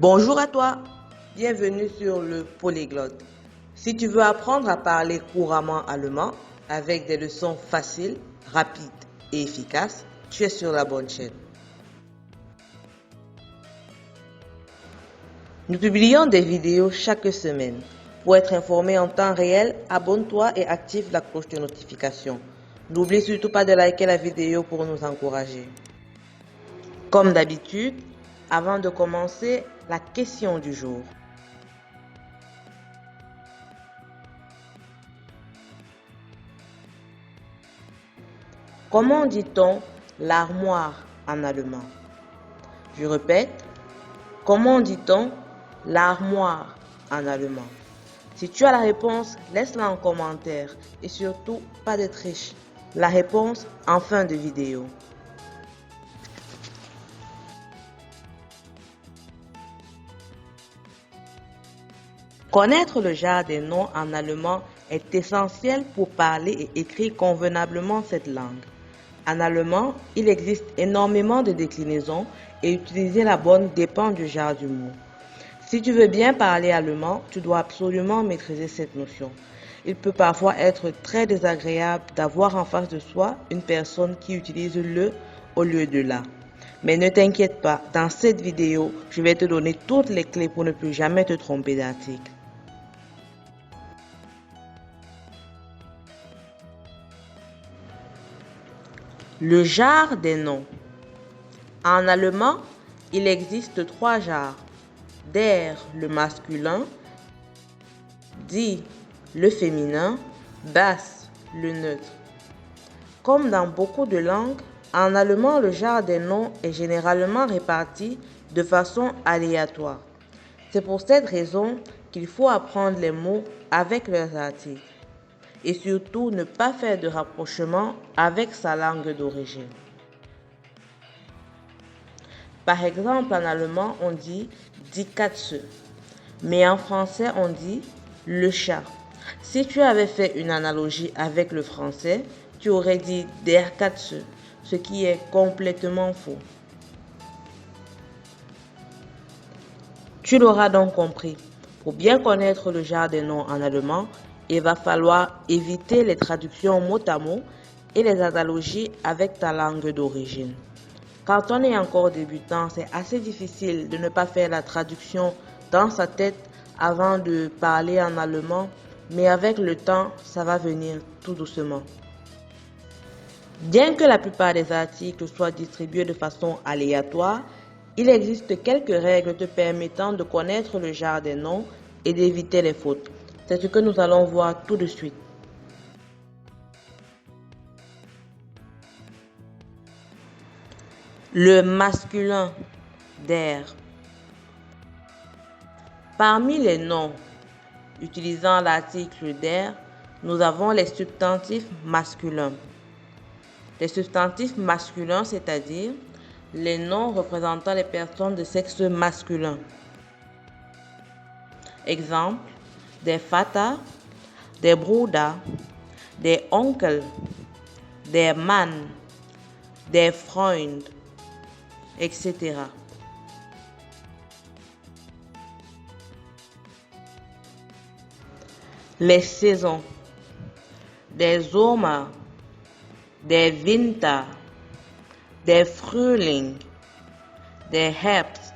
Bonjour à toi, bienvenue sur le Polyglotte. Si tu veux apprendre à parler couramment allemand avec des leçons faciles, rapides et efficaces, tu es sur la bonne chaîne. Nous publions des vidéos chaque semaine. Pour être informé en temps réel, abonne-toi et active la cloche de notification. N'oublie surtout pas de liker la vidéo pour nous encourager. Comme d'habitude, avant de commencer, la question du jour. Comment dit-on l'armoire en allemand? Je répète, comment dit-on l'armoire en allemand? Si tu as la réponse, laisse-la en commentaire et surtout, pas de triche. La réponse en fin de vidéo. Connaître le genre des noms en allemand est essentiel pour parler et écrire convenablement cette langue. En allemand, il existe énormément de déclinaisons et utiliser la bonne dépend du genre du mot. Si tu veux bien parler allemand, tu dois absolument maîtriser cette notion. Il peut parfois être très désagréable d'avoir en face de soi une personne qui utilise le au lieu de la. Mais ne t'inquiète pas, dans cette vidéo, je vais te donner toutes les clés pour ne plus jamais te tromper d'article. Le genre des noms. En allemand, il existe 3 genres. Der le masculin, die le féminin, das le neutre. Comme dans beaucoup de langues, en allemand le genre des noms est généralement réparti de façon aléatoire. C'est pour cette raison qu'il faut apprendre les mots avec leurs articles et surtout ne pas faire de rapprochement avec sa langue d'origine. Par exemple, en allemand, on dit die Katze, mais en français, on dit le chat. Si tu avais fait une analogie avec le français, tu aurais dit der Katze, ce qui est complètement faux. Tu l'auras donc compris. Pour bien connaître le genre des noms en allemand, il va falloir éviter les traductions mot à mot et les analogies avec ta langue d'origine. Quand on est encore débutant, c'est assez difficile de ne pas faire la traduction dans sa tête avant de parler en allemand, mais avec le temps, ça va venir tout doucement. Bien que la plupart des articles soient distribués de façon aléatoire, il existe quelques règles te permettant de connaître le genre des noms et d'éviter les fautes. C'est ce que nous allons voir tout de suite. Le masculin der. Parmi les noms utilisant l'article der, nous avons les substantifs masculins. Les substantifs masculins, c'est-à-dire les noms représentant les personnes de sexe masculin. Exemple, der Vater, der Bruder, der Onkel, der Mann, der Freund, etc. Les saisons, der Sommer, der Winter, der Frühling, der Herbst.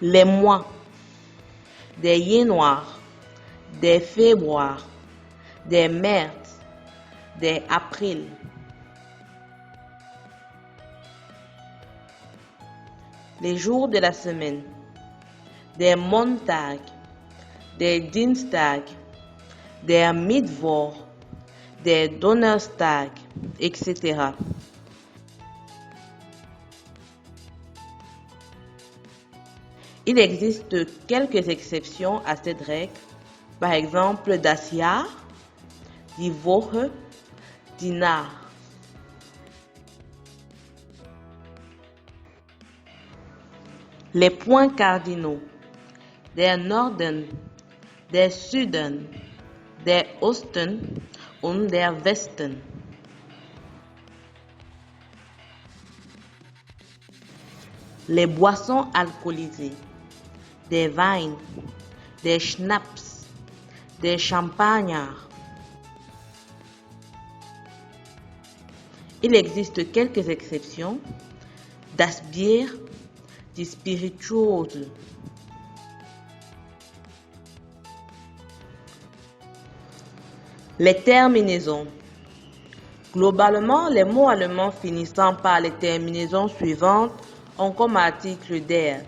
Les mois, der Januar, der Februar, der März, der April. Les jours de la semaine, der Montag, der Dienstag, der Mittwoch, der Donnerstag, etc. Il existe quelques exceptions à cette règle, par exemple das Jahr, die Woche, die Nacht. Les points cardinaux, der Norden, der Süden, der Osten und der Westen. les boissons alcoolisées, des vins, des schnapps, des champagnards. Il existe quelques exceptions: das Bier, die Spirituose. Les terminaisons. Globalement, les mots allemands finissant par les terminaisons suivantes ont comme article der,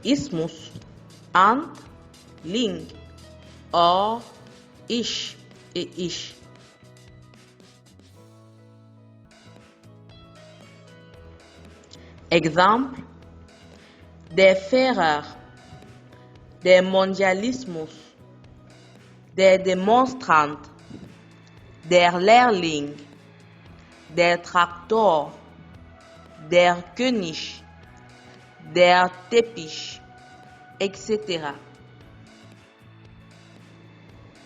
Ismus, ant, ling, or, ich et ich. Exemple: der Führer, der Mondialismus, der Demonstrant, der Lehrling, der Traktor, der König, der Teppich, etc.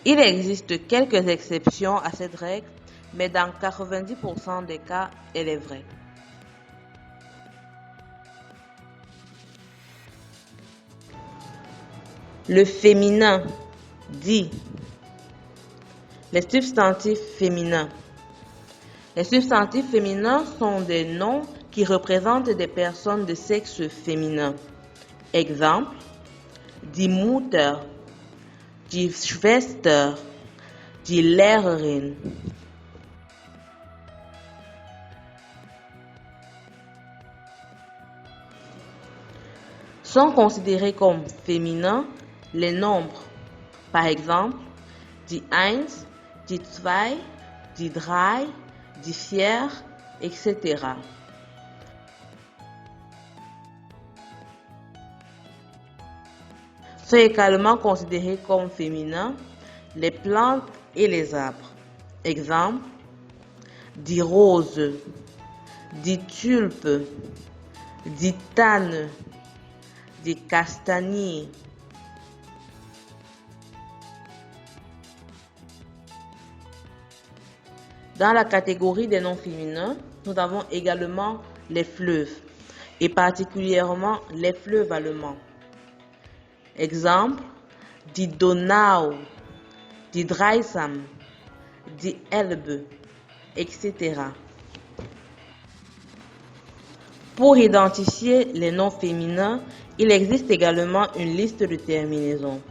Il existe quelques exceptions à cette règle, mais dans 90% des cas, elle est vraie. Le féminin dit. Les substantifs féminins. Les substantifs féminins sont des noms qui représentent des personnes de sexe féminin. Exemple: die Mutter, die Schwester, die Lehrerin. Sont considérés comme féminins les nombres, par exemple, die Eins, die Zwei, die Drei, die Vier, etc. Sont également considérés comme féminins les plantes et les arbres. Exemple: die Rose, die Tulpe, die Tanne, die Kastanie. Dans la catégorie des noms féminins, nous avons également les fleuves, et particulièrement les fleuves allemands. Exemple: die Donau, die Dreisam, die Elbe, etc. Pour identifier les noms féminins, il existe également une liste de terminaisons.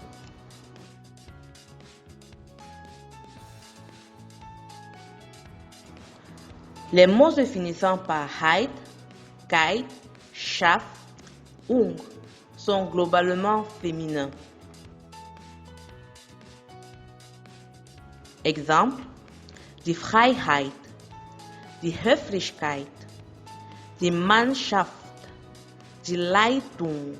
Les mots se finissant par heit, keit, schaff, ung sont globalement féminins. Exemple: die Freiheit, die Höflichkeit, die Mannschaft, die Leitung.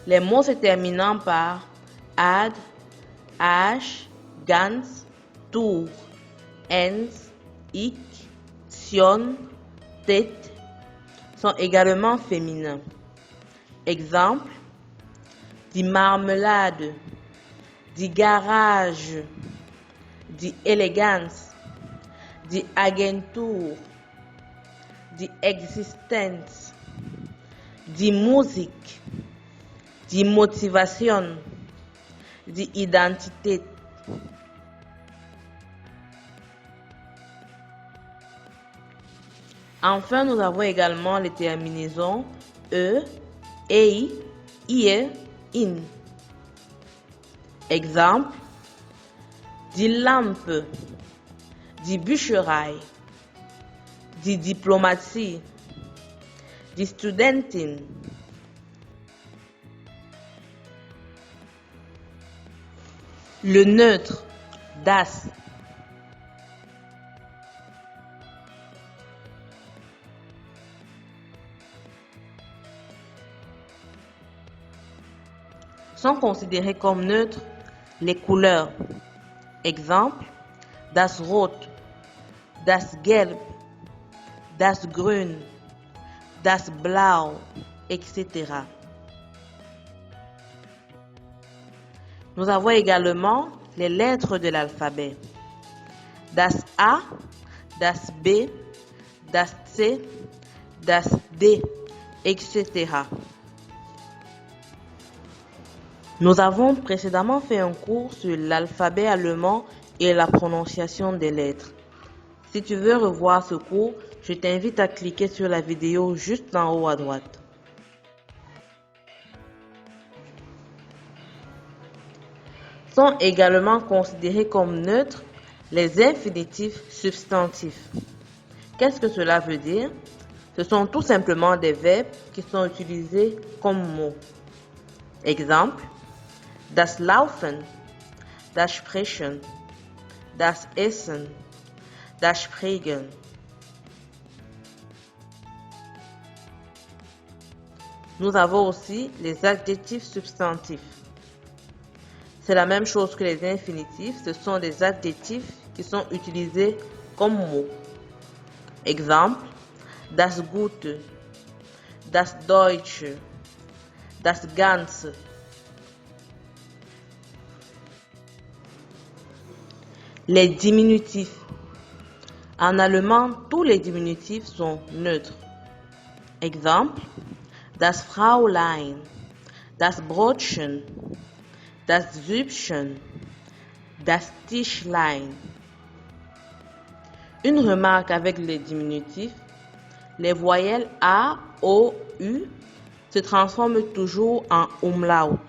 Les mots se terminant par ad, age, ganz, tur, ens, ik, sion, tête sont également féminins. Exemple: die Marmelade, die Garage, die Eleganz, die Agentur, die Existenz, die Musik, die Motivation, die Identität. Enfin, nous avons également les terminaisons e, ei, ie, in. Exemple: die Lampe, die Bücherei, die Diplomatie, die Studentin. Le neutre, das. Sont considérés comme neutres les couleurs. Exemple: das Rot, das Gelb, das Grün, das Blau, etc. Nous avons également les lettres de l'alphabet. das A, das B, das C, das D, etc. Nous avons précédemment fait un cours sur l'alphabet allemand et la prononciation des lettres. Si tu veux revoir ce cours, je t'invite à cliquer sur la vidéo juste en haut à droite. Sont également considérés comme neutres les infinitifs substantifs. Qu'est-ce que cela veut dire? Ce sont tout simplement des verbes qui sont utilisés comme mots. Exemple, das Laufen, das Sprechen, das Essen, das Sprechen. Nous avons aussi les adjectifs substantifs. C'est la même chose que les infinitifs, ce sont des adjectifs qui sont utilisés comme mots. Exemple, das Gute, das Deutsche, das Ganze. Les diminutifs. En allemand, tous les diminutifs sont neutres. Exemple, das Fräulein, das Brotchen, das Süppchen, das Tischlein. Une remarque avec les diminutifs, les voyelles A, O, U se transforment toujours en umlaut.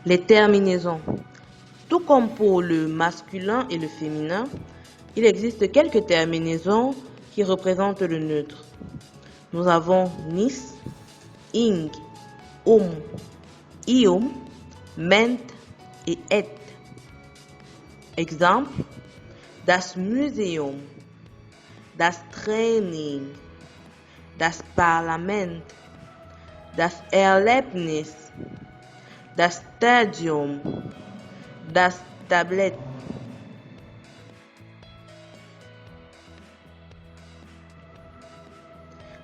Les terminaisons. Tout comme pour le masculin et le féminin, il existe quelques terminaisons qui représentent le neutre. Nous avons nis, ing, ium, ment et et. Exemple, das Museum, das Training, das Parlament, das Erlebnis, das Stadium, das Tablet.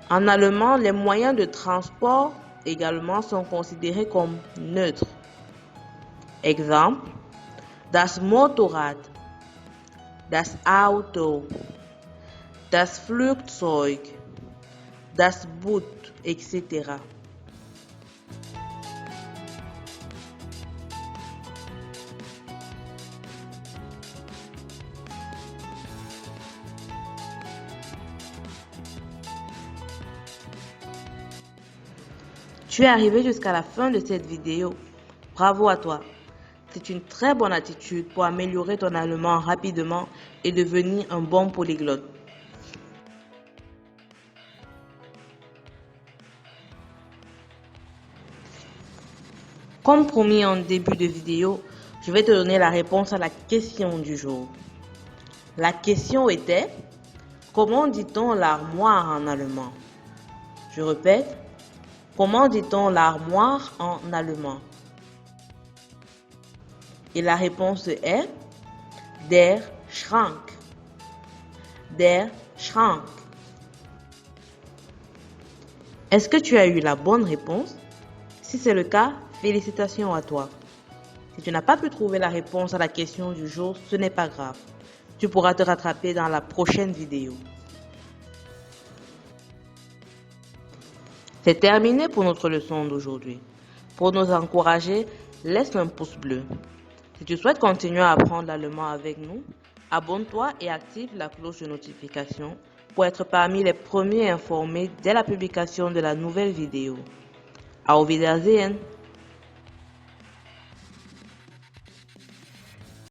En allemand, les moyens de transport également sont considérés comme neutres. Exemple, das Motorrad, das Auto, das Flugzeug, das Boot, etc. Tu es arrivé jusqu'à la fin de cette vidéo. Bravo à toi. C'est une très bonne attitude pour améliorer ton allemand rapidement et devenir un bon polyglotte. Comme promis en début de vidéo, je vais te donner la réponse à la question du jour. La question était: comment dit-on l'armoire en allemand? Je répète, comment dit-on l'armoire en allemand? Et la réponse est der Schrank. Der Schrank. Est-ce que tu as eu la bonne réponse? Si c'est le cas, félicitations à toi. Si tu n'as pas pu trouver la réponse à la question du jour, ce n'est pas grave. Tu pourras te rattraper dans la prochaine vidéo. C'est terminé pour notre leçon d'aujourd'hui. Pour nous encourager, laisse un pouce bleu. Si tu souhaites continuer à apprendre l'allemand avec nous, abonne-toi et active la cloche de notification pour être parmi les premiers informés dès la publication de la nouvelle vidéo. Auf Wiedersehen!